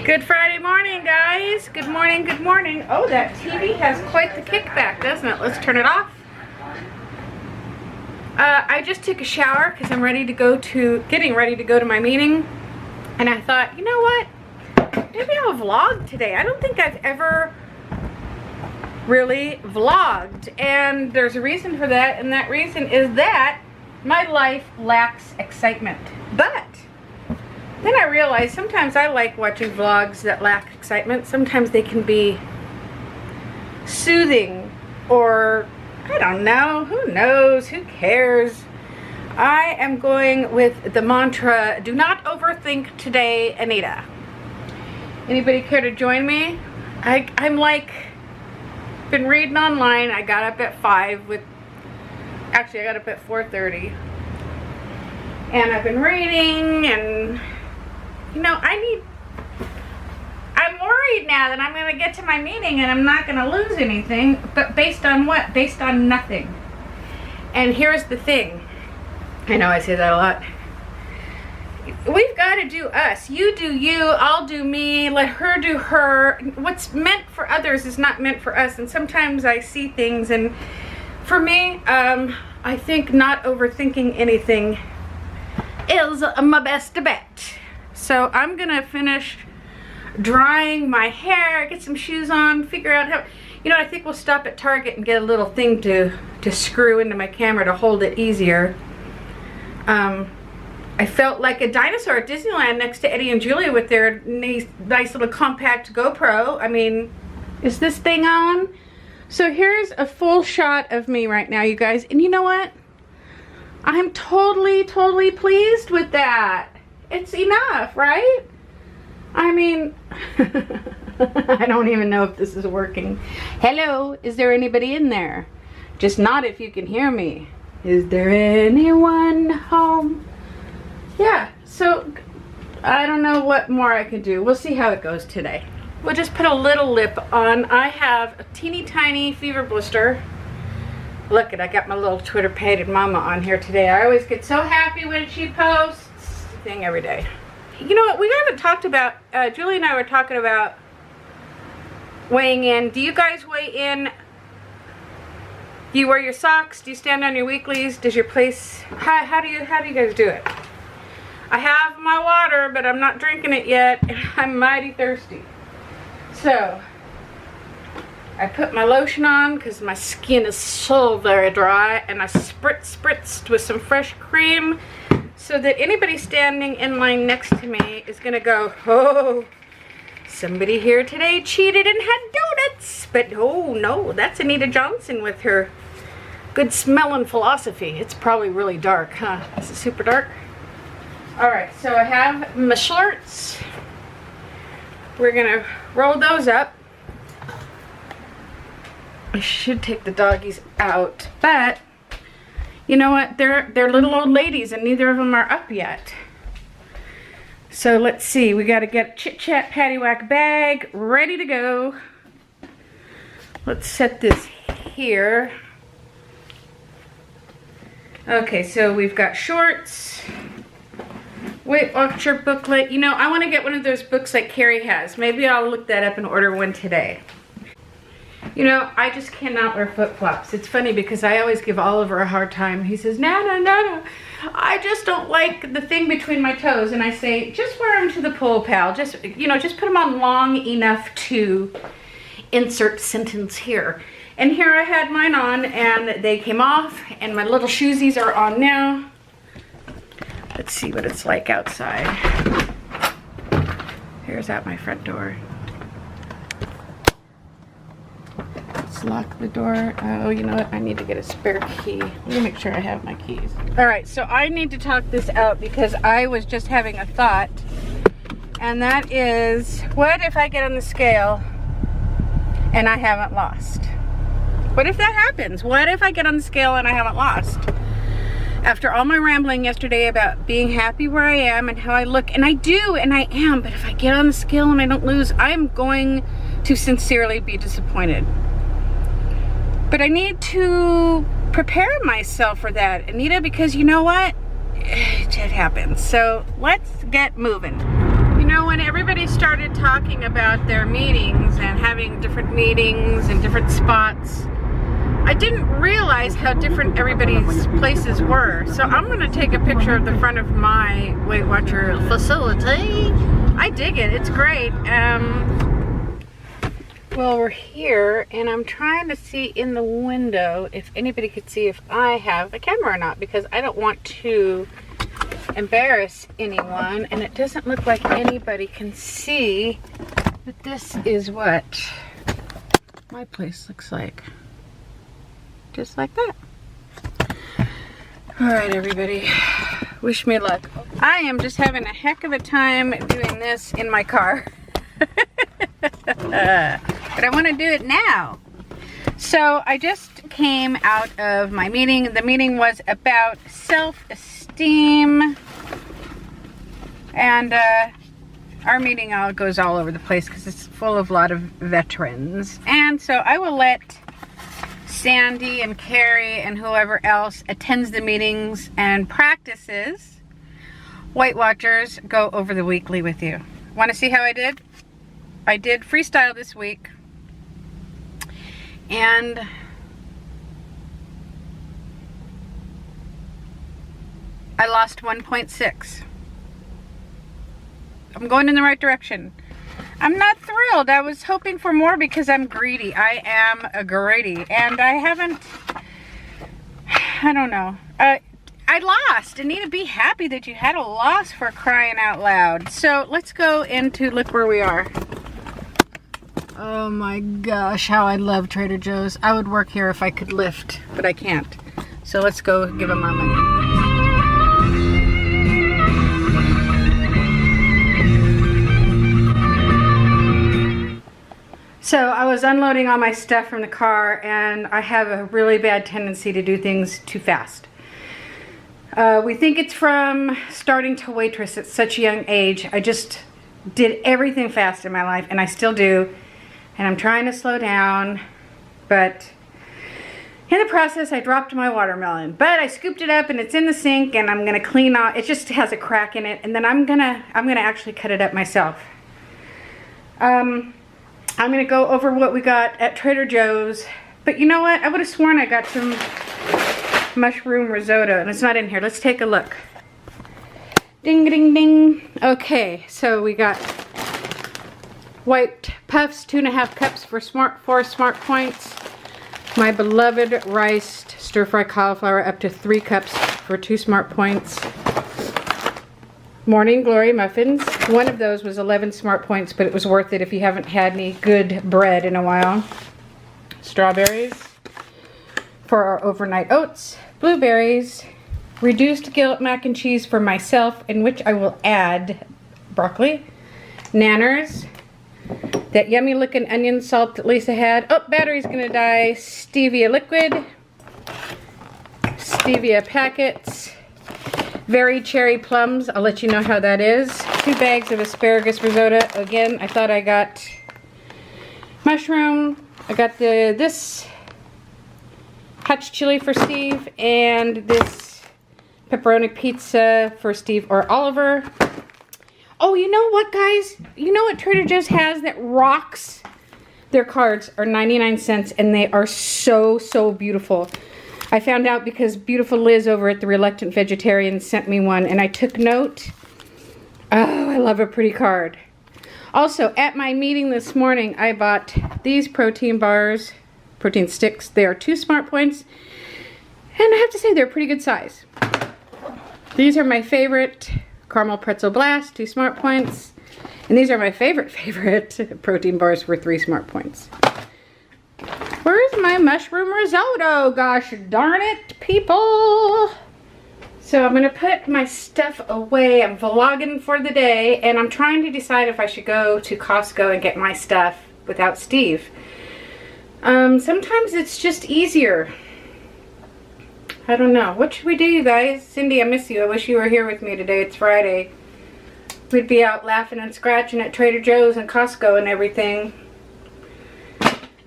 Good Friday morning, guys. Good morning, good morning. Oh, that TV has quite the kickback, doesn't it? Let's turn it off. I just took a shower because I'm getting ready to go to my meeting. And I thought, you know what? Maybe I'll vlog today. I don't think I've ever really vlogged. And there's a reason for that. And that reason is that my life lacks excitement. But then I realized sometimes I like watching vlogs that lack excitement. Sometimes they can be soothing, or I don't know, who knows, who cares. I am going with the mantra, do not overthink today, Anita. Anybody care to join me? I'm like, been reading online. I got up at 5 with, actually I got up at 4:30. And I've been reading, and you know, I'm worried now that I'm going to get to my meeting and I'm not going to lose anything. But based on what? Based on nothing. And here's the thing. I know I say that a lot. We've got to do us. You do you, I'll do me, let her do her. What's meant for others is not meant for us. And sometimes I see things, and for me, I think not overthinking anything is my best bet. So I'm gonna finish drying my hair, get some shoes on, figure out how, you know, I think we'll stop at Target and get a little thing to screw into my camera to hold it easier. I felt like a dinosaur at Disneyland next to Eddie and Julia with their nice little compact GoPro. I mean, is this thing on? So here's a full shot of me right now, you guys. And you know what? I'm totally pleased with that. It's enough, right? I mean, I don't even know if this is working. Hello, is there anybody in there? Just nod if you can hear me. Is there anyone home? Yeah, so I don't know what more I can do. We'll see how it goes today. We'll just put a little lip on. I have a teeny tiny fever blister. Look, I got my little Twitter pated mama on here today. I always get so happy when she posts. Thing every day. You know what, we haven't talked about, Julie and I were talking about weighing in. Do you guys weigh in? Do you wear your socks? Do you stand on your weeklies? Does your place, how do you guys do it? I have my water, but I'm not drinking it yet, and I'm mighty thirsty. So I put my lotion on because my skin is so very dry, and I spritzed with some fresh cream, so that anybody standing in line next to me is gonna go, oh, somebody here today cheated and had donuts. But oh no, that's Anita Johnson with her good smelling philosophy. It's probably really dark, huh? Is it super dark? All right, so I have my shorts. We're gonna roll those up. I should take the doggies out, but you know what? They're little old ladies, and neither of them are up yet. So let's see. We got to get Chit Chat Paddywhack bag ready to go. Let's set this here. Okay, so we've got shorts. Weight Watcher booklet. You know, I want to get one of those books like Carrie has. Maybe I'll look that up and order one today. You know, I just cannot wear flip-flops. It's funny because I always give Oliver a hard time. He says, no, I just don't like the thing between my toes. And I say, just wear them to the pool, pal. Just, you know, just put them on long enough to insert sentence here. And here I had mine on, and they came off, and my little shoesies are on now. Let's see what it's like outside. Here's out my front door. Lock the door. Oh, you know what? I need to get a spare key. Let me make sure I have my keys. All right, so I need to talk this out because I was just having a thought, and that is, what if I get on the scale and I haven't lost? What if that happens? What if I get on the scale and I haven't lost? After all my rambling yesterday about being happy where I am and how I look, and I do, and I am, but if I get on the scale and I don't lose, I'm going to sincerely be disappointed. But I need to prepare myself for that, Anita, because you know what? It happens. So let's get moving. You know, when everybody started talking about their meetings and having different meetings in different spots, I didn't realize how different everybody's places were. So I'm going to take a picture of the front of my Weight Watcher facility. I dig it. It's great. Well, we're here, and I'm trying to see in the window if anybody could see if I have a camera or not, because I don't want to embarrass anyone, and it doesn't look like anybody can see that this is what my place looks like. Just like that. All right, everybody. Wish me luck. I am just having a heck of a time doing this in my car. But I want to do it now. So I just came out of my meeting. The meeting was about self-esteem. And our meeting goes all over the place because it's full of a lot of veterans. And so I will let Sandy and Carrie and whoever else attends the meetings and practices Weight Watchers go over the weekly with you. Want to see how I did? I did freestyle this week. And I lost 1.6. I'm going in the right direction. I'm not thrilled. I was hoping for more because I'm greedy. I am a greedy. And I don't know. I lost. Anita, be happy that you had a loss, for crying out loud. So let's go into, look where we are. Oh my gosh, how I love Trader Joe's. I would work here if I could lift, but I can't. So let's go give them our money. So I was unloading all my stuff from the car, and I have a really bad tendency to do things too fast. We think it's from starting to waitress at such a young age. I just did everything fast in my life, and I still do. And I'm trying to slow down, but in the process I dropped my watermelon. But I scooped it up and it's in the sink, and I'm gonna clean off. It just has a crack in it, and then I'm gonna actually cut it up myself. I'm gonna go over what we got at Trader Joe's. But you know what? I would have sworn I got some mushroom risotto, and it's not in here. Let's take a look. Ding, ding, ding. Okay, so we got white puffs, 2.5 cups for 4 smart points. My beloved riced stir-fry cauliflower, up to 3 cups for 2 smart points. Morning Glory muffins. One of those was 11 smart points, but it was worth it if you haven't had any good bread in a while. Strawberries for our overnight oats. Blueberries. Reduced guilt mac and cheese for myself, in which I will add broccoli. Nanners. That yummy looking onion salt that Lisa had. Oh, battery's gonna die. Stevia liquid. Stevia packets. Very cherry plums. I'll let you know how that is. 2 bags of asparagus risotto. Again, I thought I got mushroom. I got this hot chili for Steve, and this pepperoni pizza for Steve or Oliver. Oh, you know what, guys? You know what Trader Joe's has that rocks? Their cards are 99 cents, and they are so, so beautiful. I found out because beautiful Liz over at the Reluctant Vegetarian sent me one, and I took note. Oh, I love a pretty card. Also, at my meeting this morning, I bought these protein bars, protein sticks. They are 2 smart points, and I have to say they're a pretty good size. These are my favorite. Caramel Pretzel Blast, 2 smart points. And these are my favorite protein bars for 3 smart points. Where's my mushroom risotto? Gosh darn it, people. So I'm gonna put my stuff away. I'm vlogging for the day, and I'm trying to decide if I should go to Costco and get my stuff without Steve. Sometimes it's just easier. I don't know. What should we do, you guys? Cindy, I miss you. I wish you were here with me today. It's Friday. We'd be out laughing and scratching at Trader Joe's and Costco and everything.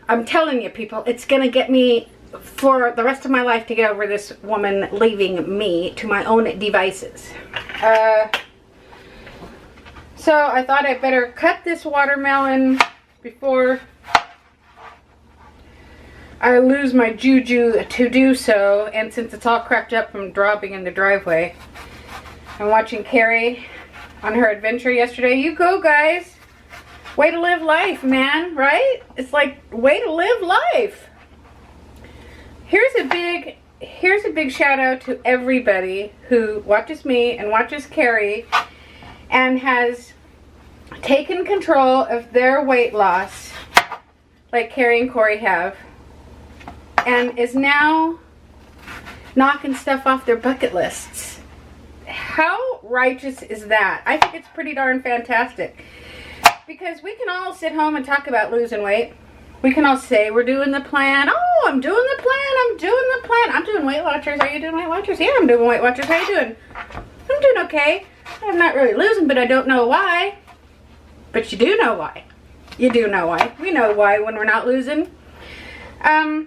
I'm telling you, people, it's going to get me for the rest of my life to get over this woman leaving me to my own devices. So I thought I'd better cut this watermelon before I lose my juju to do so. And since it's all cracked up from dropping in the driveway, I'm watching Carrie on her adventure yesterday. You go, guys. Way to live life, man, right? It's like, way to live life. Here's a big shout out to everybody who watches me and watches Carrie and has taken control of their weight loss like Carrie and Corey have, and is now knocking stuff off their bucket lists. How righteous is that? I think it's pretty darn fantastic. Because we can all sit home and talk about losing weight. We can all say we're doing the plan. Oh, I'm doing the plan. I'm doing the plan. I'm doing Weight Watchers. Are you doing Weight Watchers? Yeah, I'm doing Weight Watchers. How you doing? I'm doing okay. I'm not really losing, but I don't know why. But you do know why. You do know why. We know why when we're not losing. But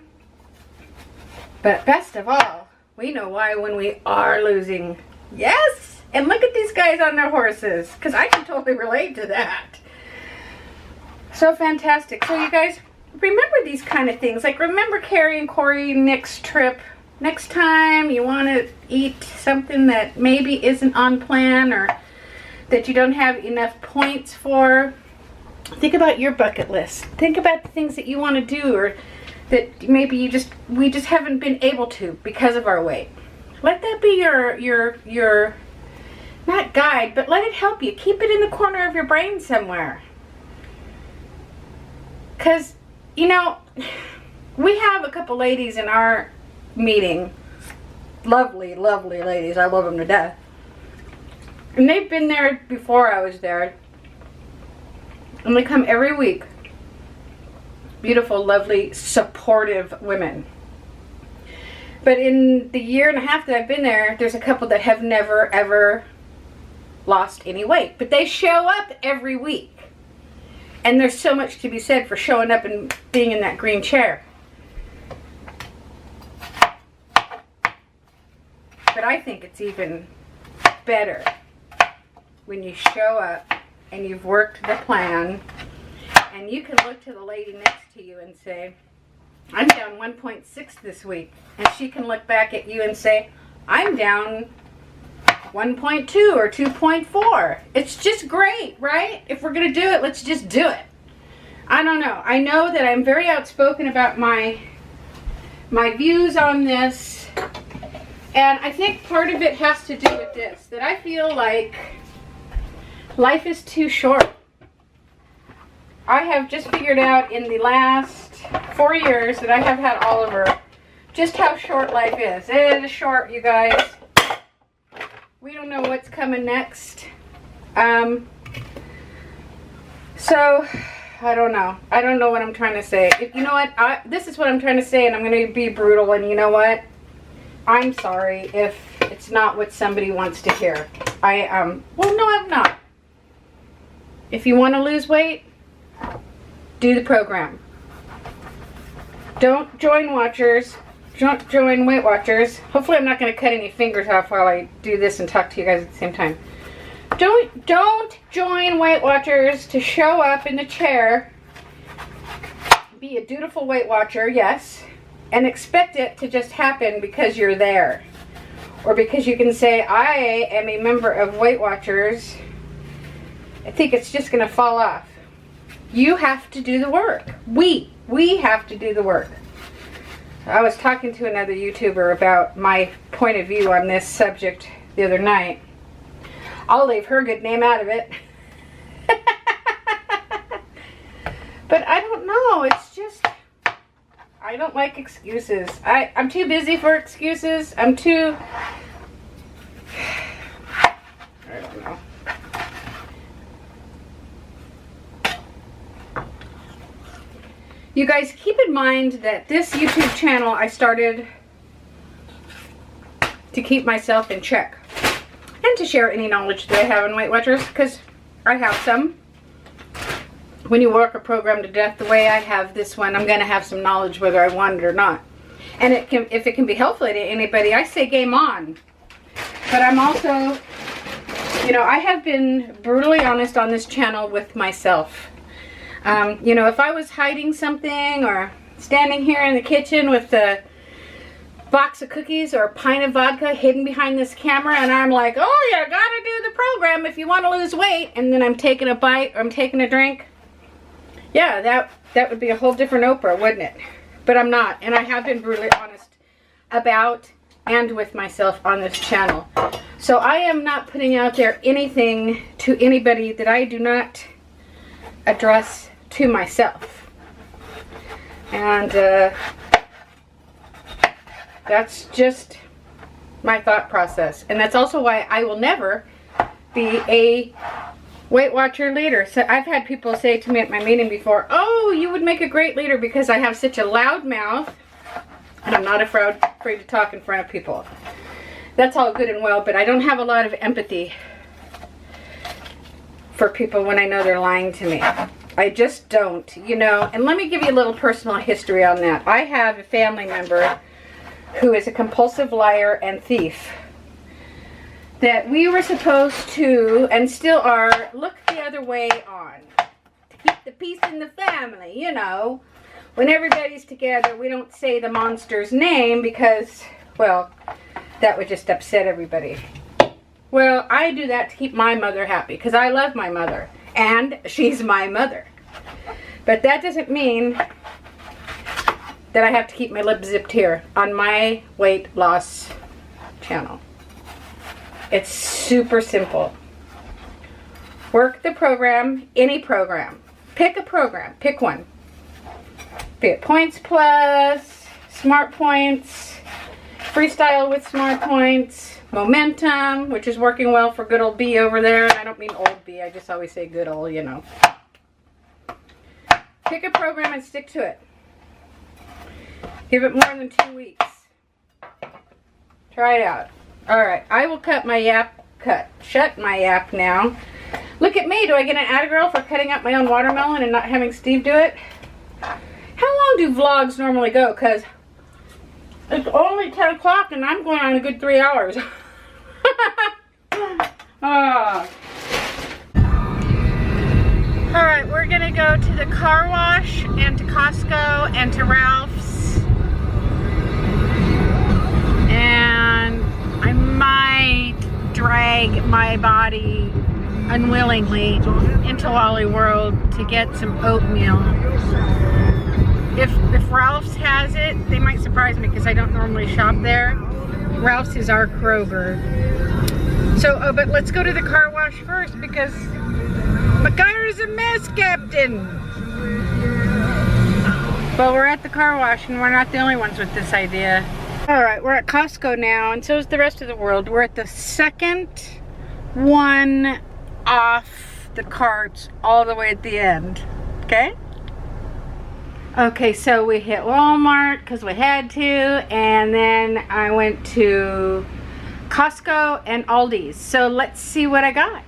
best of all, we know why when we are losing. Yes! And look at these guys on their horses, because I can totally relate to that. So fantastic. So you guys, remember these kind of things. Like, remember Carrie and Corey next trip. Next time you want to eat something that maybe isn't on plan or that you don't have enough points for, think about your bucket list. Think about the things that you want to do or that maybe we just haven't been able to because of our weight. Let that be your not guide, but let it help you. Keep it in the corner of your brain somewhere. Because, you know, we have a couple ladies in our meeting. Lovely, lovely ladies. I love them to death. And they've been there before I was there. And they come every week. Beautiful, lovely, supportive women. But in the year and a half that I've been there, there's a couple that have never, ever lost any weight. But they show up every week. And there's so much to be said for showing up and being in that green chair. But I think it's even better when you show up and you've worked the plan and you can look to the lady next to you and say, I'm down 1.6 this week. And she can look back at you and say, I'm down 1.2 or 2.4. It's just great, right? If we're going to do it, let's just do it. I don't know. I know that I'm very outspoken about my views on this. And I think part of it has to do with this. That I feel like life is too short. I have just figured out in the last 4 years that I have had Oliver just how short life is. It is short, you guys. We don't know what's coming next. So, I don't know. I don't know what I'm trying to say. You know what? This is what I'm trying to say, and I'm going to be brutal, and you know what? I'm sorry if it's not what somebody wants to hear. Well, no, I'm not. If you want to lose weight, do the program. Don't join Watchers. Don't join Weight Watchers. Hopefully I'm not going to cut any fingers off while I do this and talk to you guys at the same time. Don't join Weight Watchers to show up in the chair, be a dutiful Weight Watcher, yes, and expect it to just happen because you're there. Or because you can say, I am a member of Weight Watchers. I think it's just going to fall off. You have to do the work. We have to do the work. I was talking to another YouTuber about my point of view on this subject the other night. I'll leave her good name out of it. But I don't know. It's just, I don't like excuses. I'm too busy for excuses. I don't know. You guys, keep in mind that this YouTube channel I started to keep myself in check and to share any knowledge that I have on Weight Watchers, because I have some. When you work a program to death the way I have this one, I'm going to have some knowledge whether I want it or not. And if it can be helpful to anybody, I say game on. But I'm also You know, I have been brutally honest on this channel with myself. You know, if I was hiding something or standing here in the kitchen with the box of cookies or a pint of vodka hidden behind this camera, and I'm like, oh, you gotta do the program if you want to lose weight, and then I'm taking a bite or I'm taking a drink, yeah, that would be a whole different Oprah, wouldn't it? But I'm not, and I have been brutally honest about and with myself on this channel. So I am not putting out there anything to anybody that I do not address to myself. And that's just my thought process. And that's also why I will never be a Weight Watcher leader. So I've had people say to me at my meeting before, oh, you would make a great leader because I have such a loud mouth and I'm not afraid to talk in front of people. That's all good and well, but I don't have a lot of empathy for people when I know they're lying to me. I just don't, you know. And let me give you a little personal history on that. I have a family member who is a compulsive liar and thief that we were supposed to, and still are, look the other way on. To keep the peace in the family, you know. When everybody's together, we don't say the monster's name because, well, that would just upset everybody. Well, I do that to keep my mother happy because I love my mother and she's my mother. But that doesn't mean that I have to keep my lips zipped here on my weight loss channel. It's super simple. Work the program, any program. Pick a program, pick one. Be it Points Plus, Smart Points, Freestyle with Smart Points, Momentum, which is working well for good old B over there. I don't mean old B, I just always say good old, you know. Pick a program and stick to it. Give it more than 2 weeks. Try it out. Alright, I will shut my yap now. Look at me, do I get an Attagirl for cutting up my own watermelon and not having Steve do it? How long do vlogs normally go? Because it's only 10 o'clock and I'm going on a good 3 hours. Alright, we're going to go to the car wash and to Costco and to Ralph's. And I might drag my body unwillingly into Wally World to get some oatmeal. If Ralph's has it, they might surprise me because I don't normally shop there. Ralph's is our Kroger. So, but let's go to the car wash first because my car is a mess, Captain. But we're at the car wash and we're not the only ones with this idea. Alright, we're at Costco now and so is the rest of the world. We're at the second one off the carts all the way at the end. Okay? Okay, so we hit Walmart because we had to, and then I went to Costco and Aldis. So let's see what I got.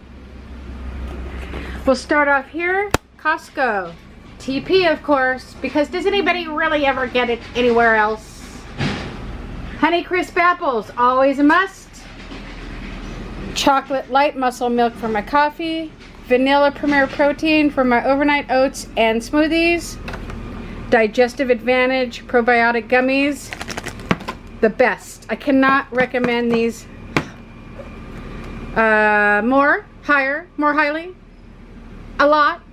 We'll start off here, Costco. TP, of course, because does anybody really ever get it anywhere else? Honeycrisp apples, always a must. Chocolate light muscle milk for my coffee. Vanilla Premier Protein for my overnight oats and smoothies. Digestive Advantage probiotic gummies, the best. I cannot recommend these more highly, a lot.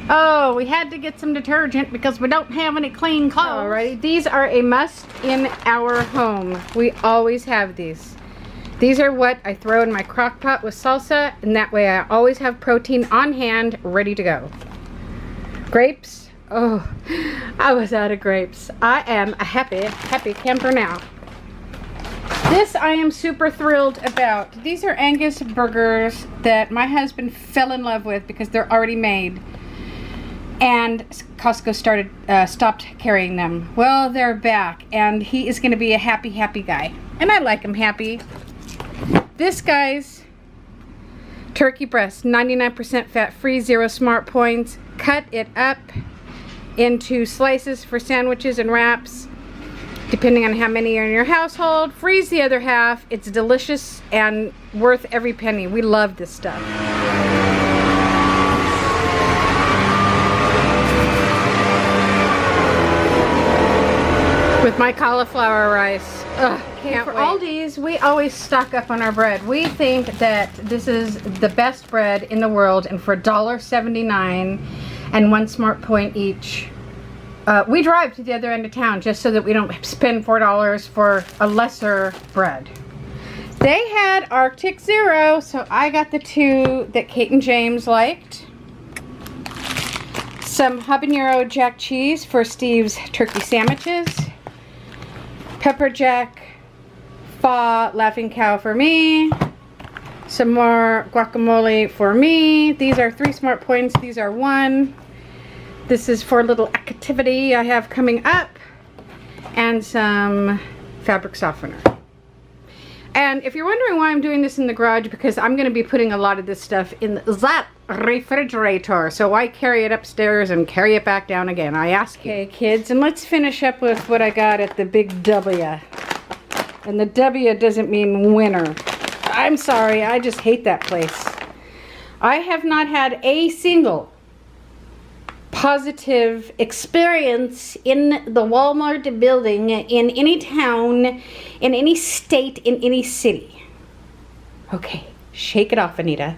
Oh, we had to get some detergent because we don't have any clean clothes. Alrighty, these are a must in our home. We always have these. These are what I throw in my crock pot with salsa, and that way I always have protein on hand, ready to go. Grapes. Oh, I was out of grapes. I am a happy camper now. This I am super thrilled about. These are Angus burgers that my husband fell in love with because they're already made. And Costco stopped carrying them. Well, they're back and he is going to be a happy guy. And I like him happy. This guy's turkey breast, 99% fat free, 0 smart points. Cut it up into slices for sandwiches and wraps. depending on how many are in your household. Freeze the other half. It's delicious and worth every penny. We love this stuff. With my cauliflower rice. Ugh, can't wait. For Aldis, we always stock up on our bread. We think that this is the best bread in the world, and for $1.79 and 1 smart point each, we drive to the other end of town just so that we don't spend $4 for a lesser bread. They had Arctic Zero, so I got the 2 that Kate and James liked. Some habanero jack cheese for Steve's turkey sandwiches. Pepper jack pho laughing cow for me. Some more guacamole for me. These are 3 smart points. These are 1. This is for a little activity I have coming up. And some fabric softener. And if you're wondering why I'm doing this in the garage, because I'm going to be putting a lot of this stuff in that refrigerator. So I carry it upstairs and carry it back down again. I ask you. Okay, kids, and let's finish up with what I got at the big W. And the W doesn't mean winner. I'm sorry, I just hate that place. I have not had a single positive experience in the Walmart building in any town, in any state, in any city. Okay, shake it off, Anita.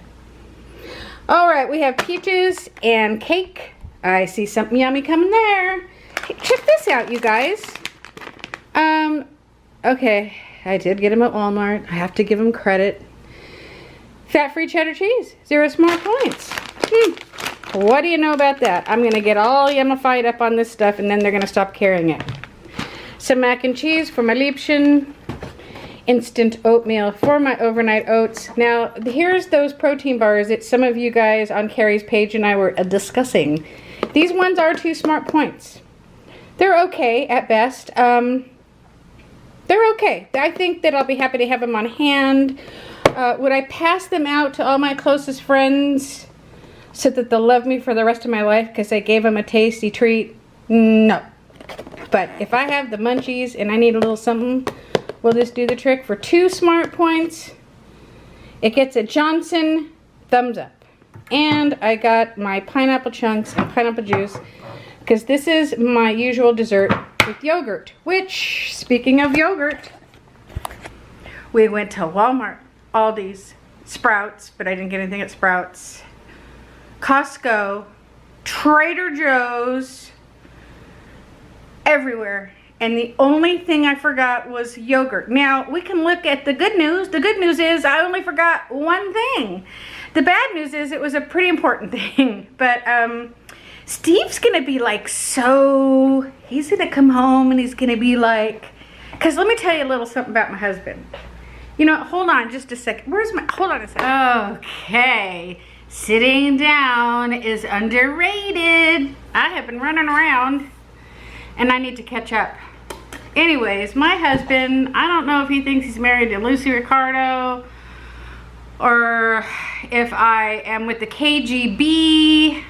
All right, we have peaches and cake. I see something yummy coming there. Check this out, you guys. Okay, I did get them at Walmart. I have to give them credit. Fat-free cheddar cheese, 0 smart points. What do you know about that? I'm gonna get all yummified up on this stuff, and then they're gonna stop carrying it. Some mac and cheese for my Liebchen. Instant oatmeal for my overnight oats. Now, here's those protein bars that some of you guys on Carrie's page and I were discussing. These ones are 2 smart points. They're okay at best. They're okay. I think that I'll be happy to have them on hand. Would I pass them out to all my closest friends so that they'll love me for the rest of my life because I gave them a tasty treat? No. But if I have the munchies and I need a little something, will this do the trick? For 2 smart points, it gets a Johnson thumbs up. And I got my pineapple chunks and pineapple juice because this is my usual dessert with yogurt. Which, speaking of yogurt, we went to Walmart, Aldis, Sprouts, but I didn't get anything at Sprouts, Costco, Trader Joe's, everywhere. And the only thing I forgot was yogurt. Now, we can look at the good news. The good news is I only forgot one thing. The bad news is it was a pretty important thing. But Steve's going to be like he's going to come home and he's going to be like, because let me tell you a little something about my husband. You know, hold on just a second. Hold on a second. Okay. Sitting down is underrated. I have been running around and I need to catch up. Anyways, my husband, I don't know if he thinks he's married to Lucy Ricardo or if I am with the KGB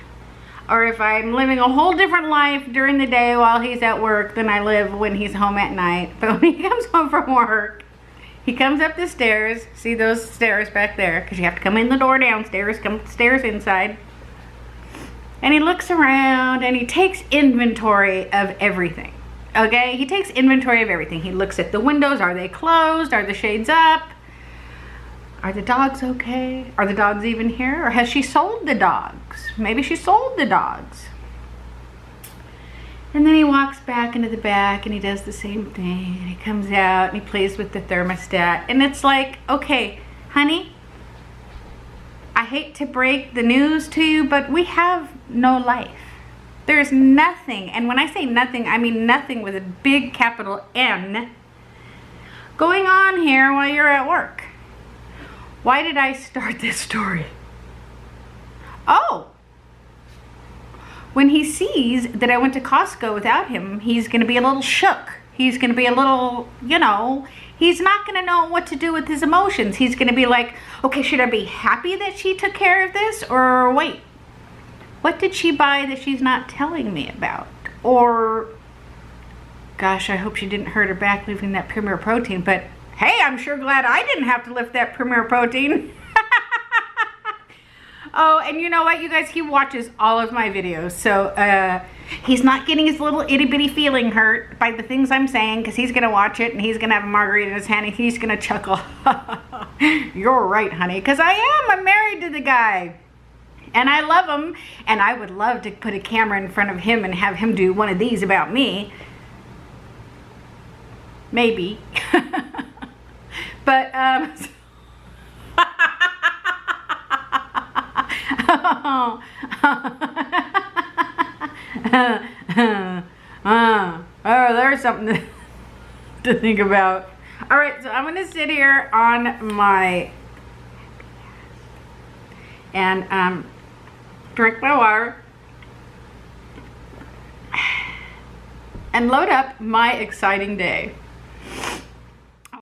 or if I'm living a whole different life during the day while he's at work than I live when he's home at night. But when he comes home from work, he comes up the stairs. See those stairs back there? Because you have to come in the door downstairs, come upstairs inside. And he looks around and he takes inventory of everything. Okay? He takes inventory of everything. He looks at the windows. Are they closed? Are the shades up? Are the dogs okay? Are the dogs even here? Or has she sold the dogs? Maybe she sold the dogs. And then he walks back into the back and he does the same thing. And he comes out and he plays with the thermostat. And it's like, okay, honey, I hate to break the news to you, but we have no life. There's nothing, and when I say nothing, I mean nothing with a big capital N, going on here while you're at work. Why did I start this story? Oh, when he sees that I went to Costco without him, he's going to be a little shook. He's going to be a little, he's not going to know what to do with his emotions. He's going to be like, okay, should I be happy that she took care of this? Or wait, what did she buy that she's not telling me about? Or Gosh, I hope she didn't hurt her back lifting that Premier Protein, but hey, I'm sure glad I didn't have to lift that Premier Protein. Oh, and you know what, you guys, he watches all of my videos, so he's not getting his little itty-bitty feeling hurt by the things I'm saying, because he's going to watch it, and he's going to have a margarita in his hand, and he's going to chuckle. You're right, honey, because I'm married to the guy, and I love him, and I would love to put a camera in front of him and have him do one of these about me. Maybe. But, oh, there's something to think about. All right, so I'm gonna sit here on my and drink my water and load up my exciting day.